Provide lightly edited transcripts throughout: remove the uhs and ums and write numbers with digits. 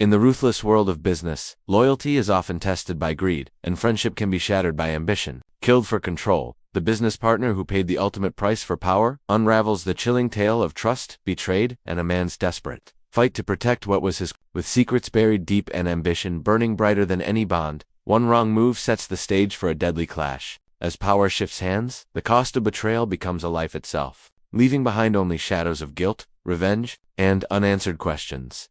In the ruthless world of business, loyalty is often tested by greed, and friendship can be shattered by ambition. Killed for control, the business partner who paid the ultimate price for power unravels the chilling tale of trust, betrayed, and a man's desperate fight to protect what was his. With secrets buried deep and ambition burning brighter than any bond, one wrong move sets the stage for a deadly clash. As power shifts hands, the cost of betrayal becomes a life itself, leaving behind only shadows of guilt, revenge, and unanswered questions.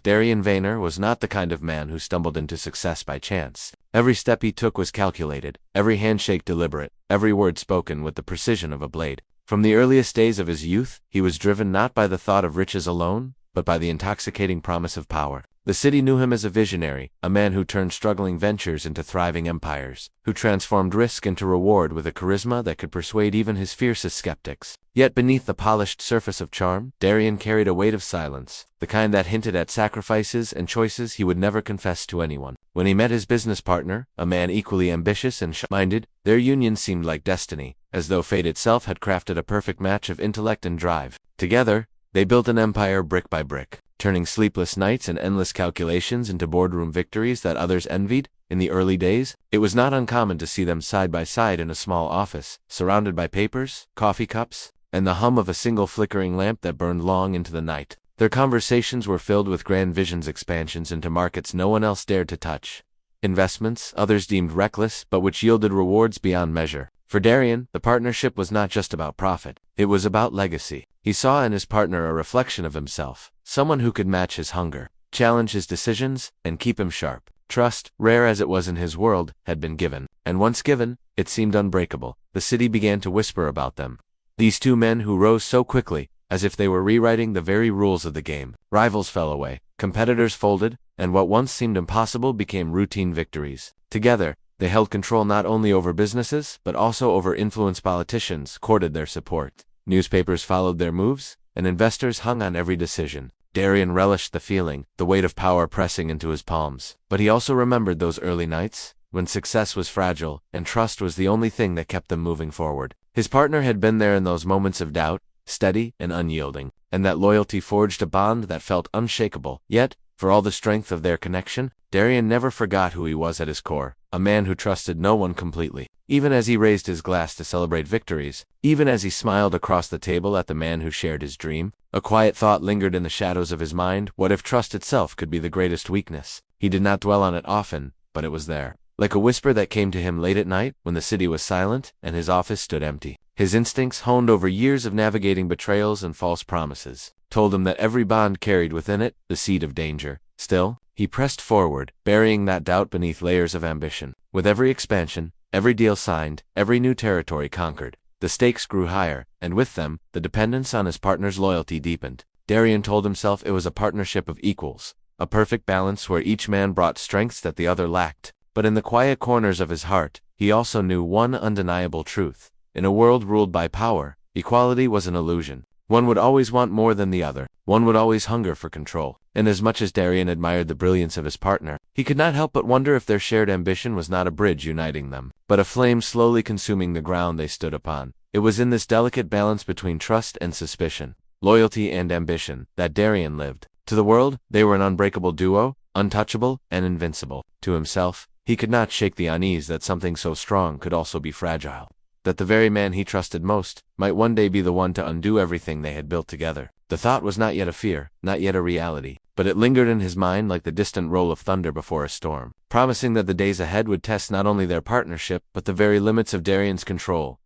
Darian Veynor was not the kind of man who stumbled into success by chance. Every step he took was calculated, every handshake deliberate, every word spoken with the precision of a blade. From the earliest days of his youth, he was driven not by the thought of riches alone, but by the intoxicating promise of power. The city knew him as a visionary, a man who turned struggling ventures into thriving empires, who transformed risk into reward with a charisma that could persuade even his fiercest skeptics. Yet beneath the polished surface of charm, Darian carried a weight of silence, the kind that hinted at sacrifices and choices he would never confess to anyone. When he met his business partner, a man equally ambitious and sharp-minded, their union seemed like destiny, as though fate itself had crafted a perfect match of intellect and drive. Together, they built an empire brick by brick, turning sleepless nights and endless calculations into boardroom victories that others envied. In the early days, it was not uncommon to see them side by side in a small office, surrounded by papers, coffee cups, and the hum of a single flickering lamp that burned long into the night. Their conversations were filled with grand visions, expansions into markets no one else dared to touch, investments others deemed reckless but which yielded rewards beyond measure. For Darian, the partnership was not just about profit, it was about legacy. He saw in his partner a reflection of himself, someone who could match his hunger, challenge his decisions, and keep him sharp. Trust, rare as it was in his world, had been given, and once given, it seemed unbreakable. The city began to whisper about them. These two men who rose so quickly, as if they were rewriting the very rules of the game. Rivals fell away, competitors folded, and what once seemed impossible became routine victories. Together, they held control not only over businesses, but also over influence. Politicians courted their support. Newspapers followed their moves, and investors hung on every decision. Darian relished the feeling, the weight of power pressing into his palms. But he also remembered those early nights, when success was fragile, and trust was the only thing that kept them moving forward. His partner had been there in those moments of doubt, steady and unyielding, and that loyalty forged a bond that felt unshakable. Yet, for all the strength of their connection, Darian never forgot who he was at his core, a man who trusted no one completely. Even as he raised his glass to celebrate victories, even as he smiled across the table at the man who shared his dream, a quiet thought lingered in the shadows of his mind. What if trust itself could be the greatest weakness? He did not dwell on it often, but it was there, like a whisper that came to him late at night when the city was silent and his office stood empty. His instincts, honed over years of navigating betrayals and false promises, told him that every bond carried within it the seed of danger. Still, he pressed forward, burying that doubt beneath layers of ambition. With every expansion, every deal signed, every new territory conquered, the stakes grew higher, and with them, the dependence on his partner's loyalty deepened. Darian told himself it was a partnership of equals, a perfect balance where each man brought strengths that the other lacked. But in the quiet corners of his heart, he also knew one undeniable truth. In a world ruled by power, equality was an illusion. One would always want more than the other. One would always hunger for control. And as much as Darian admired the brilliance of his partner, he could not help but wonder if their shared ambition was not a bridge uniting them, but a flame slowly consuming the ground they stood upon. It was in this delicate balance between trust and suspicion, loyalty and ambition, that Darian lived. To the world, they were an unbreakable duo, untouchable and invincible. To himself, he could not shake the unease that something so strong could also be fragile, that the very man he trusted most might one day be the one to undo everything they had built together. The thought was not yet a fear, not yet a reality, but it lingered in his mind like the distant roll of thunder before a storm, promising that the days ahead would test not only their partnership, but the very limits of Darian's control.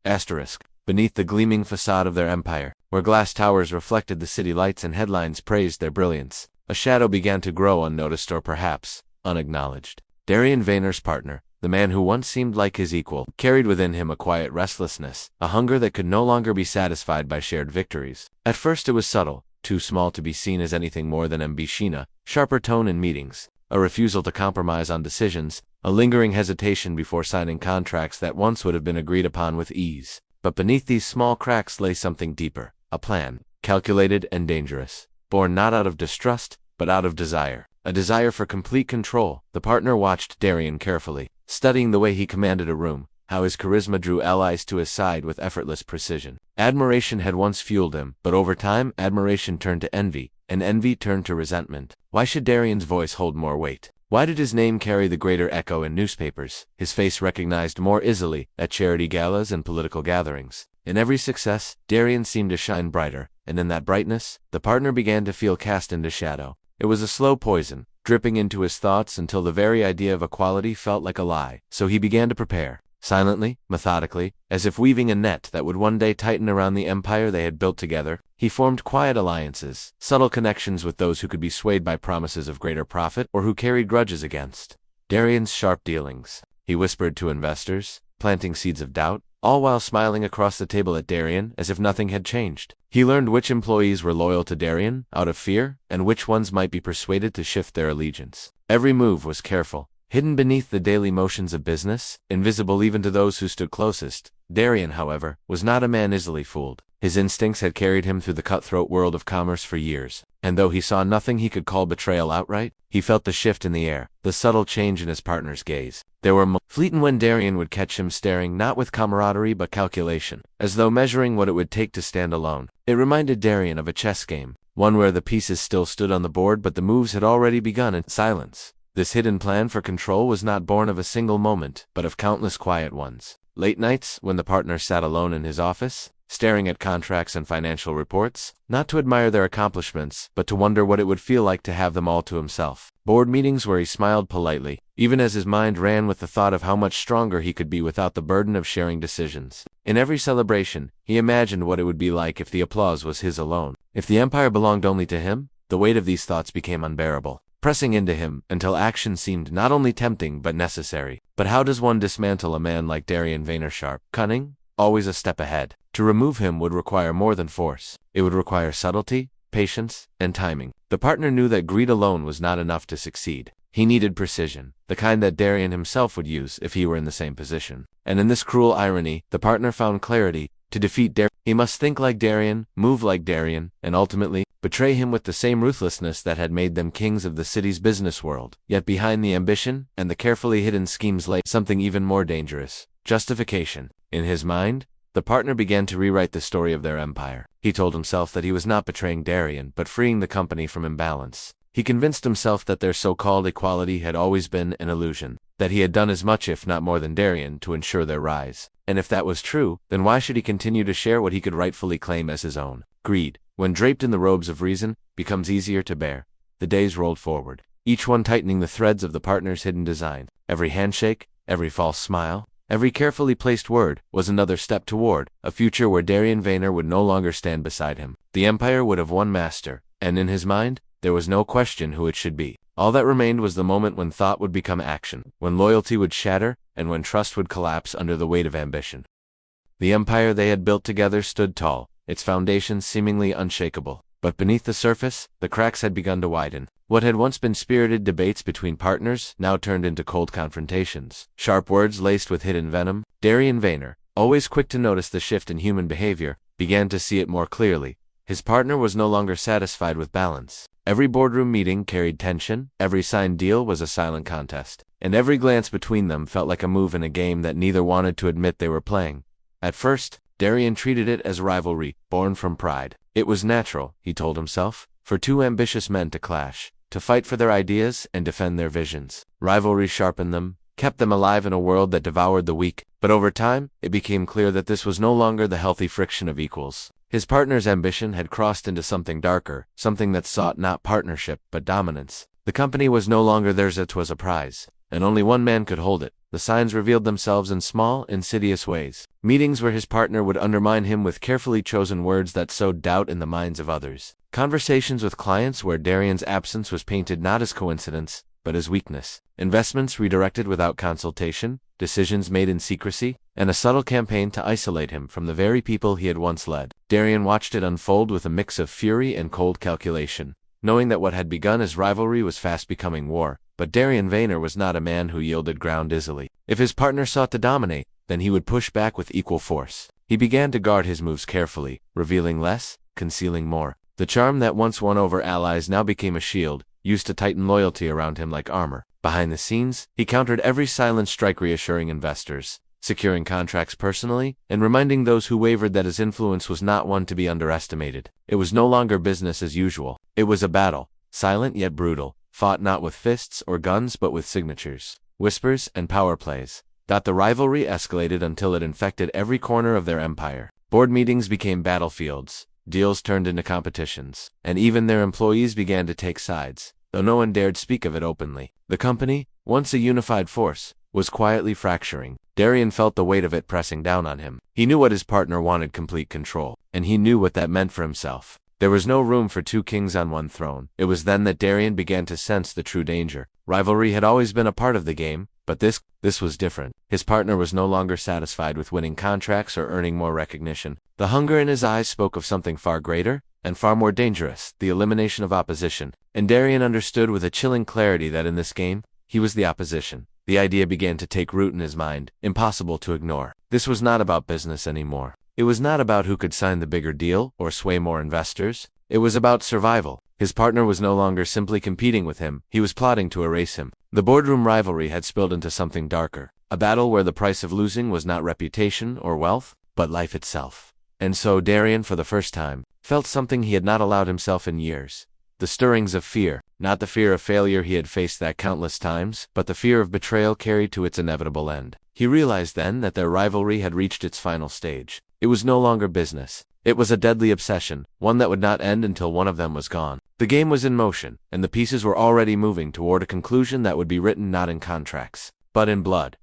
Beneath the gleaming facade of their empire, where glass towers reflected the city lights and headlines praised their brilliance, a shadow began to grow, unnoticed or perhaps unacknowledged. Darian Veynor's partner, the man who once seemed like his equal, carried within him a quiet restlessness, a hunger that could no longer be satisfied by shared victories. At first it was subtle, too small to be seen as anything more than ambition, sharper tone in meetings, a refusal to compromise on decisions, a lingering hesitation before signing contracts that once would have been agreed upon with ease. But beneath these small cracks lay something deeper, a plan, calculated and dangerous, born not out of distrust, but out of desire. A desire for complete control. The partner watched Darian carefully, studying the way he commanded a room, how his charisma drew allies to his side with effortless precision. Admiration had once fueled him, but over time, admiration turned to envy, and envy turned to resentment. Why should Darian's voice hold more weight? Why did his name carry the greater echo in newspapers, his face recognized more easily at charity galas and political gatherings? In every success, Darian seemed to shine brighter, and in that brightness, the partner began to feel cast into shadow. It was a slow poison, dripping into his thoughts until the very idea of equality felt like a lie. So he began to prepare, silently, methodically, as if weaving a net that would one day tighten around the empire they had built together. He formed quiet alliances, subtle connections with those who could be swayed by promises of greater profit or who carried grudges against Darian's sharp dealings. He whispered to investors, planting seeds of doubt, all while smiling across the table at Darian as if nothing had changed. He learned which employees were loyal to Darian, out of fear, and which ones might be persuaded to shift their allegiance. Every move was careful, hidden beneath the daily motions of business, invisible even to those who stood closest. Darian, however, was not a man easily fooled. His instincts had carried him through the cutthroat world of commerce for years, and though he saw nothing he could call betrayal outright, he felt the shift in the air, the subtle change in his partner's gaze. There were fleeting when Darian would catch him staring not with camaraderie but calculation, as though measuring what it would take to stand alone. It reminded Darian of a chess game, one where the pieces still stood on the board but the moves had already begun in silence. This hidden plan for control was not born of a single moment, but of countless quiet ones. Late nights, when the partner sat alone in his office, staring at contracts and financial reports, not to admire their accomplishments, but to wonder what it would feel like to have them all to himself. Board meetings where he smiled politely, even as his mind ran with the thought of how much stronger he could be without the burden of sharing decisions. In every celebration, he imagined what it would be like if the applause was his alone. If the empire belonged only to him, the weight of these thoughts became unbearable, pressing into him until action seemed not only tempting but necessary. But how does one dismantle a man like Darian Veynor? Sharp, cunning, always a step ahead. To remove him would require more than force. It would require subtlety, patience, and timing. The partner knew that greed alone was not enough to succeed. He needed precision, the kind that Darian himself would use if he were in the same position. And in this cruel irony, the partner found clarity. To defeat Darian, he must think like Darian, move like Darian, and ultimately, betray him with the same ruthlessness that had made them kings of the city's business world. Yet behind the ambition and the carefully hidden schemes lay something even more dangerous: justification. In his mind, the partner began to rewrite the story of their empire. He told himself that he was not betraying Darian, but freeing the company from imbalance. He convinced himself that their so-called equality had always been an illusion, that he had done as much if not more than Darian to ensure their rise. And if that was true, then why should he continue to share what he could rightfully claim as his own? Greed, when draped in the robes of reason, becomes easier to bear. The days rolled forward, each one tightening the threads of the partner's hidden design. Every handshake, every false smile, every carefully placed word was another step toward a future where Darian Veynor would no longer stand beside him. The empire would have one master, and in his mind, there was no question who it should be. All that remained was the moment when thought would become action, when loyalty would shatter, and when trust would collapse under the weight of ambition. The empire they had built together stood tall, its foundations seemingly unshakable. But beneath the surface, the cracks had begun to widen. What had once been spirited debates between partners now turned into cold confrontations. Sharp words laced with hidden venom. Darian Veynor, always quick to notice the shift in human behavior, began to see it more clearly. His partner was no longer satisfied with balance. Every boardroom meeting carried tension, every signed deal was a silent contest, and every glance between them felt like a move in a game that neither wanted to admit they were playing. At first, Darian treated it as rivalry, born from pride. It was natural, he told himself, for two ambitious men to clash, to fight for their ideas and defend their visions. Rivalry sharpened them, kept them alive in a world that devoured the weak, but over time, it became clear that this was no longer the healthy friction of equals. His partner's ambition had crossed into something darker, something that sought not partnership but dominance. The company was no longer theirs, it was a prize, and only one man could hold it. The signs revealed themselves in small, insidious ways. Meetings where his partner would undermine him with carefully chosen words that sowed doubt in the minds of others. Conversations with clients where Darian's absence was painted not as coincidence, but as weakness. Investments redirected without consultation, decisions made in secrecy, and a subtle campaign to isolate him from the very people he had once led. Darian watched it unfold with a mix of fury and cold calculation, knowing that what had begun as rivalry was fast becoming war. But Darian Veynor was not a man who yielded ground easily. If his partner sought to dominate, then he would push back with equal force. He began to guard his moves carefully, revealing less, concealing more. The charm that once won over allies now became a shield, used to tighten loyalty around him like armor. Behind the scenes, he countered every silent strike, reassuring investors, securing contracts personally, and reminding those who wavered that his influence was not one to be underestimated. It was no longer business as usual. It was a battle, silent yet brutal, fought not with fists or guns but with signatures, whispers, and power plays. The rivalry escalated until it infected every corner of their empire. Board meetings became battlefields, deals turned into competitions, and even their employees began to take sides, though no one dared speak of it openly. The company, once a unified force, was quietly fracturing. Darian felt the weight of it pressing down on him. He knew what his partner wanted: complete control, and he knew what that meant for himself. There was no room for two kings on one throne. It was then that Darian began to sense the true danger. Rivalry had always been a part of the game, but this was different. His partner was no longer satisfied with winning contracts or earning more recognition. The hunger in his eyes spoke of something far greater and far more dangerous: the elimination of opposition. And Darian understood with a chilling clarity that in this game, he was the opposition. The idea began to take root in his mind, impossible to ignore. This was not about business anymore. It was not about who could sign the bigger deal or sway more investors. It was about survival. His partner was no longer simply competing with him, he was plotting to erase him. The boardroom rivalry had spilled into something darker, a battle where the price of losing was not reputation or wealth, but life itself. And so Darian, for the first time, felt something he had not allowed himself in years. The stirrings of fear, not the fear of failure he had faced that countless times, but the fear of betrayal carried to its inevitable end. He realized then that their rivalry had reached its final stage. It was no longer business. It was a deadly obsession, one that would not end until one of them was gone. The game was in motion, and the pieces were already moving toward a conclusion that would be written not in contracts, but in blood.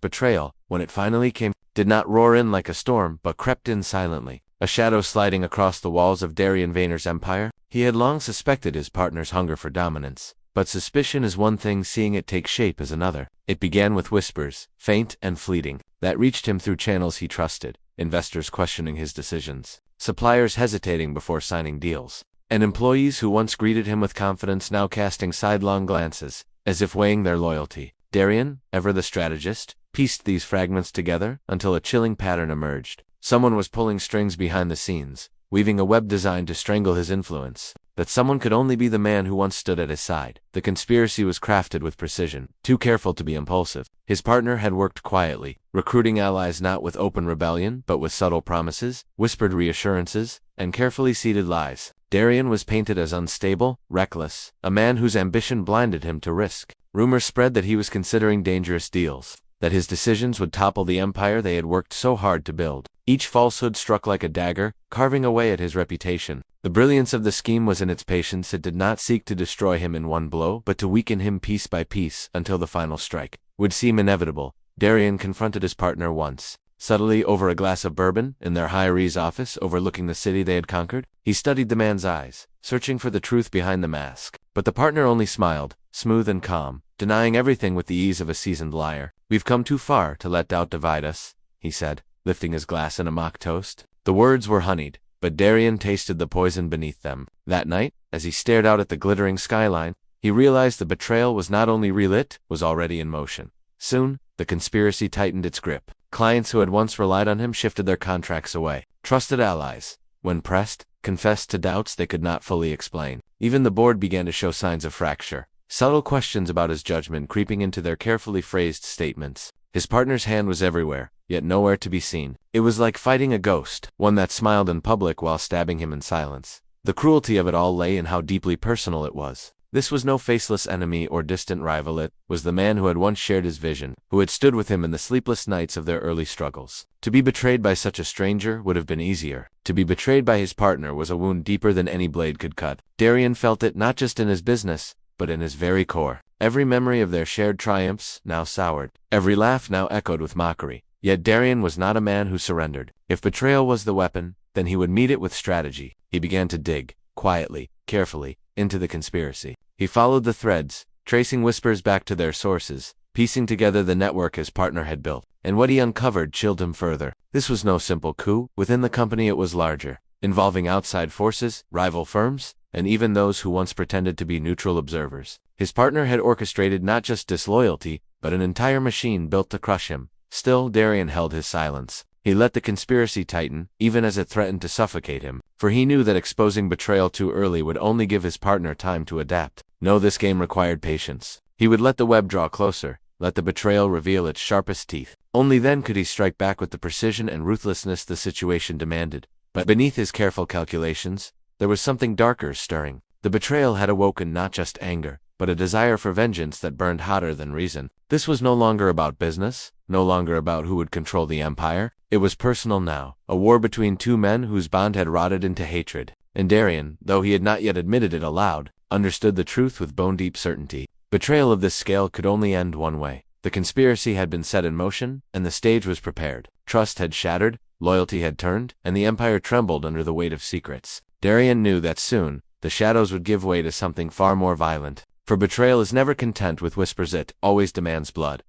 Betrayal, when it finally came, did not roar in like a storm, but crept in silently, a shadow sliding across the walls of Darian Veynor's empire. He had long suspected his partner's hunger for dominance, but suspicion is one thing, seeing it take shape is another. It began with whispers, faint and fleeting, that reached him through channels he trusted: investors questioning his decisions, suppliers hesitating before signing deals, and employees who once greeted him with confidence now casting sidelong glances, as if weighing their loyalty. Darian, ever the strategist, pieced these fragments together until a chilling pattern emerged. Someone was pulling strings behind the scenes, weaving a web designed to strangle his influence. That someone could only be the man who once stood at his side. The conspiracy was crafted with precision, too careful to be impulsive. His partner had worked quietly, recruiting allies not with open rebellion but with subtle promises, whispered reassurances, and carefully seeded lies. Darian was painted as unstable, reckless, a man whose ambition blinded him to risk. Rumors spread that he was considering dangerous deals, that his decisions would topple the empire they had worked so hard to build. Each falsehood struck like a dagger, carving away at his reputation. The brilliance of the scheme was in its patience. It did not seek to destroy him in one blow, but to weaken him piece by piece until the final strike would seem inevitable. Darian confronted his partner once, subtly, over a glass of bourbon, in their high-rise office overlooking the city they had conquered. He studied the man's eyes, searching for the truth behind the mask. But the partner only smiled, smooth and calm, denying everything with the ease of a seasoned liar. "We've come too far to let doubt divide us," he said, lifting his glass in a mock toast. The words were honeyed, but Darian tasted the poison beneath them. That night, as he stared out at the glittering skyline, he realized the betrayal was not only relit, was already in motion. Soon, the conspiracy tightened its grip. Clients who had once relied on him shifted their contracts away. Trusted allies, when pressed, confessed to doubts they could not fully explain. Even the board began to show signs of fracture, subtle questions about his judgment creeping into their carefully phrased statements. His partner's hand was everywhere, yet nowhere to be seen. It was like fighting a ghost, one that smiled in public while stabbing him in silence. The cruelty of it all lay in how deeply personal it was. This was no faceless enemy or distant rival. It was the man who had once shared his vision, who had stood with him in the sleepless nights of their early struggles. To be betrayed by such a stranger would have been easier. To be betrayed by his partner was a wound deeper than any blade could cut. Darian felt it not just in his business, but in his very core. Every memory of their shared triumphs now soured. Every laugh now echoed with mockery. Yet Darian was not a man who surrendered. If betrayal was the weapon, then he would meet it with strategy. He began to dig, quietly, carefully, into the conspiracy. He followed the threads, tracing whispers back to their sources, piecing together the network his partner had built. And what he uncovered chilled him further. This was no simple coup. Within the company it was larger, involving outside forces, rival firms, and even those who once pretended to be neutral observers. His partner had orchestrated not just disloyalty, but an entire machine built to crush him. Still, Darian held his silence. He let the conspiracy tighten, even as it threatened to suffocate him, for he knew that exposing betrayal too early would only give his partner time to adapt. No, this game required patience. He would let the web draw closer, let the betrayal reveal its sharpest teeth. Only then could he strike back with the precision and ruthlessness the situation demanded. But beneath his careful calculations, there was something darker stirring. The betrayal had awoken not just anger, but a desire for vengeance that burned hotter than reason. This was no longer about business, no longer about who would control the empire. It was personal now, a war between two men whose bond had rotted into hatred. And Darian, though he had not yet admitted it aloud, understood the truth with bone-deep certainty. Betrayal of this scale could only end one way. The conspiracy had been set in motion, and the stage was prepared. Trust had shattered, loyalty had turned, and the empire trembled under the weight of secrets. Darian knew that soon, the shadows would give way to something far more violent. For betrayal is never content with whispers, it always demands blood.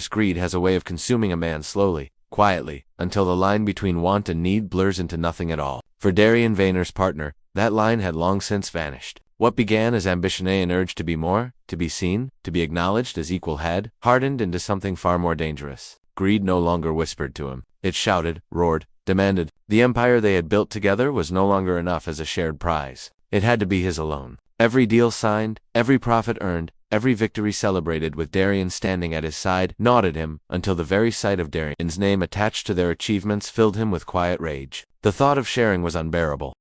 Greed has a way of consuming a man slowly, quietly, until the line between want and need blurs into nothing at all. For Darian Veynor's partner, that line had long since vanished. What began as ambition and urge to be more, to be seen, to be acknowledged as equal had hardened into something far more dangerous. Greed no longer whispered to him. It shouted, roared, demanded. The empire they had built together was no longer enough as a shared prize. It had to be his alone. Every deal signed, every profit earned, every victory celebrated with Darian standing at his side gnawed at him until the very sight of Darian's name attached to their achievements filled him with quiet rage. The thought of sharing was unbearable.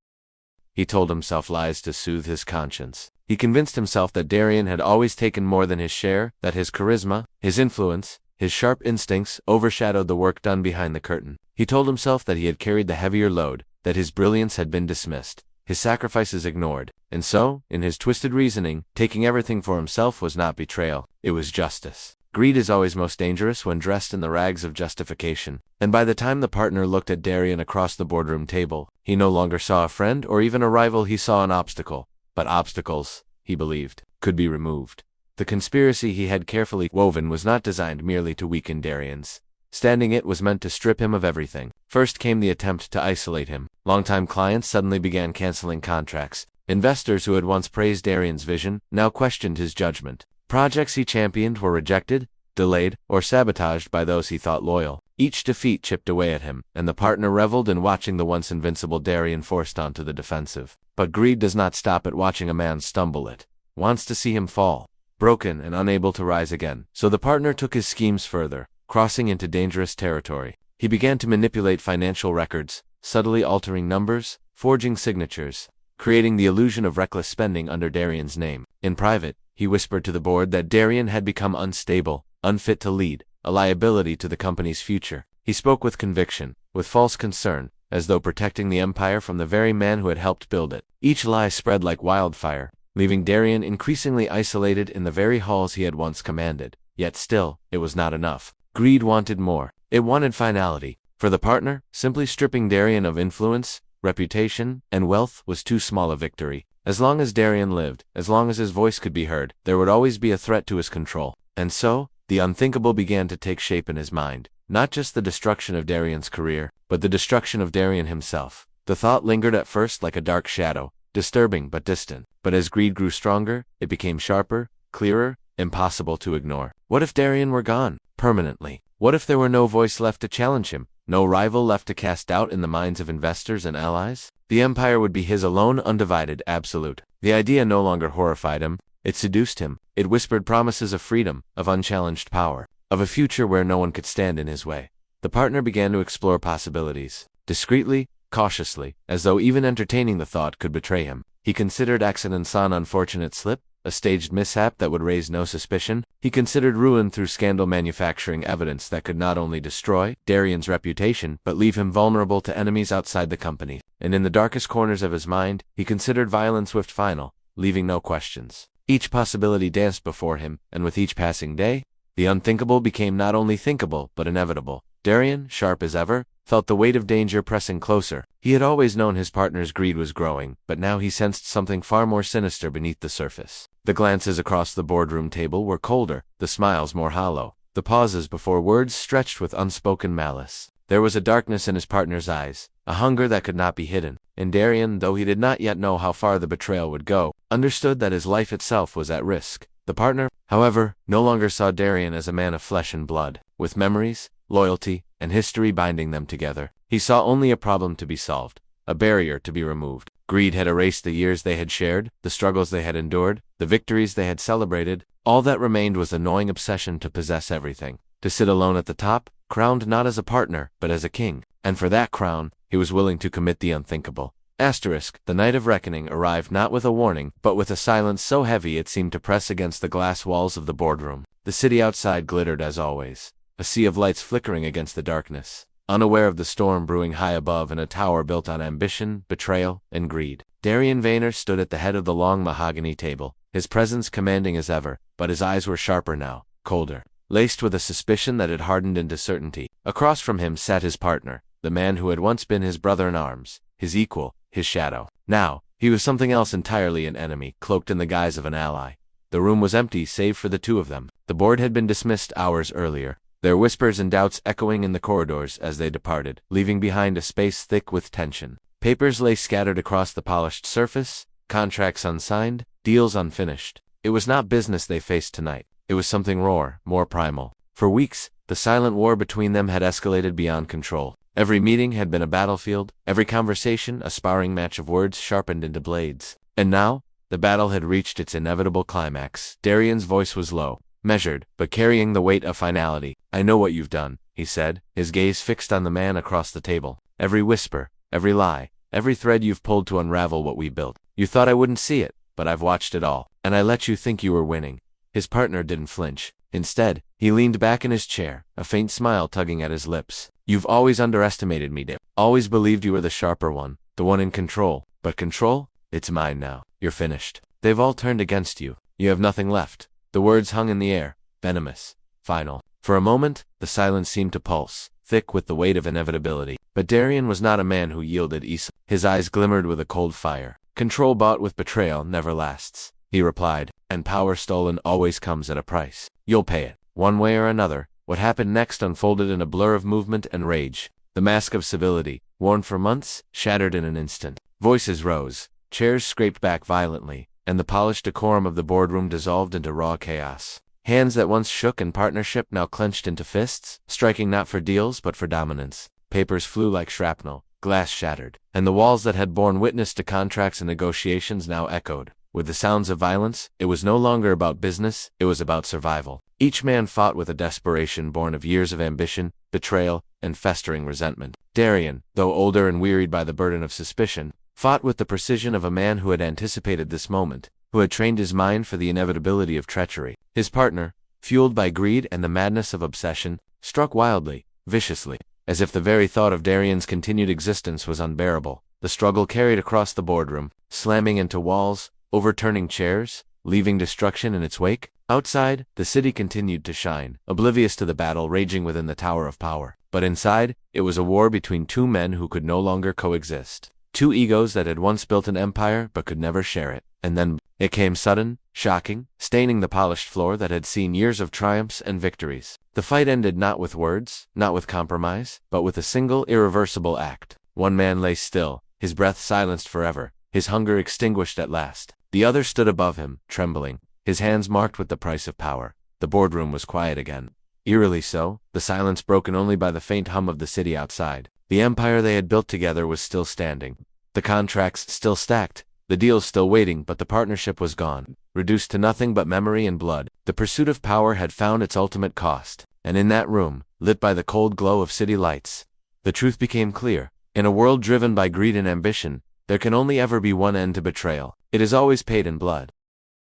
He told himself lies to soothe his conscience. He convinced himself that Darian had always taken more than his share, that his charisma, his influence, his sharp instincts overshadowed the work done behind the curtain. He told himself that he had carried the heavier load, that his brilliance had been dismissed, his sacrifices ignored. And so, in his twisted reasoning, taking everything for himself was not betrayal, it was justice. Greed is always most dangerous when dressed in the rags of justification. And by the time the partner looked at Darian across the boardroom table, he no longer saw a friend or even a rival, he saw an obstacle. But obstacles, he believed, could be removed. The conspiracy he had carefully woven was not designed merely to weaken Darian's standing, it was meant to strip him of everything. First came the attempt to isolate him. Longtime clients suddenly began canceling contracts. Investors who had once praised Darian's vision now questioned his judgment. Projects he championed were rejected, delayed, or sabotaged by those he thought loyal. Each defeat chipped away at him, and the partner reveled in watching the once invincible Darian forced onto the defensive. But greed does not stop at watching a man stumble, it wants to see him fall, broken and unable to rise again. So the partner took his schemes further, crossing into dangerous territory. He began to manipulate financial records, subtly altering numbers, forging signatures, creating the illusion of reckless spending under Darian's name. In private, he whispered to the board that Darian had become unstable, unfit to lead, a liability to the company's future. He spoke with conviction, with false concern, as though protecting the empire from the very man who had helped build it. Each lie spread like wildfire, leaving Darian increasingly isolated in the very halls he had once commanded. Yet still, it was not enough. Greed wanted more. It wanted finality. For the partner, simply stripping Darian of influence, reputation, and wealth was too small a victory. As long as Darian lived, as long as his voice could be heard, there would always be a threat to his control. And so, the unthinkable began to take shape in his mind. Not just the destruction of Darian's career, but the destruction of Darian himself. The thought lingered at first like a dark shadow, disturbing but distant. But as greed grew stronger, it became sharper, clearer, impossible to ignore. What if Darian were gone, permanently? What if there were no voice left to challenge him, no rival left to cast doubt in the minds of investors and allies? The empire would be his alone, undivided, absolute. The idea no longer horrified him, it seduced him. It whispered promises of freedom, of unchallenged power, of a future where no one could stand in his way. The partner began to explore possibilities. Discreetly, cautiously, as though even entertaining the thought could betray him. He considered accidents, an unfortunate slip, a staged mishap that would raise no suspicion. He considered ruin through scandal, manufacturing evidence that could not only destroy Darian's reputation, but leave him vulnerable to enemies outside the company. And in the darkest corners of his mind, he considered violence swift, final, leaving no questions. Each possibility danced before him, and with each passing day, the unthinkable became not only thinkable, but inevitable. Darian, sharp as ever, felt the weight of danger pressing closer. He had always known his partner's greed was growing, but now he sensed something far more sinister beneath the surface. The glances across the boardroom table were colder, the smiles more hollow, the pauses before words stretched with unspoken malice. There was a darkness in his partner's eyes, a hunger that could not be hidden, and Darian, though he did not yet know how far the betrayal would go, understood that his life itself was at risk. The partner, however, no longer saw Darian as a man of flesh and blood, with memories, loyalty, and history binding them together. He saw only a problem to be solved, a barrier to be removed. Greed had erased the years they had shared, the struggles they had endured, the victories they had celebrated. All that remained was the gnawing obsession to possess everything, to sit alone at the top, crowned not as a partner, but as a king. And for that crown, he was willing to commit the unthinkable. The night of reckoning arrived not with a warning, but with a silence so heavy it seemed to press against the glass walls of the boardroom. The city outside glittered as always, a sea of lights flickering against the darkness, unaware of the storm brewing high above in a tower built on ambition, betrayal, and greed. Darian Veynor stood at the head of the long mahogany table, his presence commanding as ever, but his eyes were sharper now, colder, laced with a suspicion that had hardened into certainty. Across from him sat his partner, the man who had once been his brother in arms, his equal, his shadow. Now, he was something else entirely, an enemy, cloaked in the guise of an ally. The room was empty save for the two of them. The board had been dismissed hours earlier, their whispers and doubts echoing in the corridors as they departed, leaving behind a space thick with tension. Papers lay scattered across the polished surface, contracts unsigned, deals unfinished. It was not business they faced tonight. It was something raw, more primal. For weeks, the silent war between them had escalated beyond control. Every meeting had been a battlefield, every conversation a sparring match of words sharpened into blades. And now, the battle had reached its inevitable climax. Darian's voice was low, measured, but carrying the weight of finality. "I know what you've done," he said, his gaze fixed on the man across the table. "Every whisper, every lie, every thread you've pulled to unravel what we built. You thought I wouldn't see it, but I've watched it all, and I let you think you were winning." His partner didn't flinch. Instead, he leaned back in his chair, a faint smile tugging at his lips. "You've always underestimated me, Dip. Always believed you were the sharper one, the one in control. But control? It's mine now. You're finished. They've all turned against you. You have nothing left." The words hung in the air, venomous, final. For a moment, the silence seemed to pulse, thick with the weight of inevitability. But Darian was not a man who yielded easily. His eyes glimmered with a cold fire. "Control bought with betrayal never lasts," he replied, "and power stolen always comes at a price. You'll pay it, one way or another." What happened next unfolded in a blur of movement and rage. The mask of civility, worn for months, shattered in an instant. Voices rose, chairs scraped back violently, and the polished decorum of the boardroom dissolved into raw chaos. Hands that once shook in partnership now clenched into fists, striking not for deals but for dominance. Papers flew like shrapnel, glass shattered, and the walls that had borne witness to contracts and negotiations now echoed with the sounds of violence. It was no longer about business, it was about survival. Each man fought with a desperation born of years of ambition, betrayal, and festering resentment. Darian, though older and wearied by the burden of suspicion, fought with the precision of a man who had anticipated this moment, who had trained his mind for the inevitability of treachery. His partner, fueled by greed and the madness of obsession, struck wildly, viciously, as if the very thought of Darian's continued existence was unbearable. The struggle carried across the boardroom, slamming into walls, overturning chairs, leaving destruction in its wake. Outside, the city continued to shine, oblivious to the battle raging within the Tower of Power. But inside, it was a war between two men who could no longer coexist. Two egos that had once built an empire but could never share it. And then, it came sudden, shocking, staining the polished floor that had seen years of triumphs and victories. The fight ended not with words, not with compromise, but with a single irreversible act. One man lay still, his breath silenced forever, his hunger extinguished at last. The other stood above him, trembling, his hands marked with the price of power. The boardroom was quiet again. Eerily so, the silence broken only by the faint hum of the city outside. The empire they had built together was still standing. The contracts still stacked, the deals still waiting, but the partnership was gone, reduced to nothing but memory and blood. The pursuit of power had found its ultimate cost, and in that room, lit by the cold glow of city lights, the truth became clear. In a world driven by greed and ambition, there can only ever be one end to betrayal. It is always paid in blood.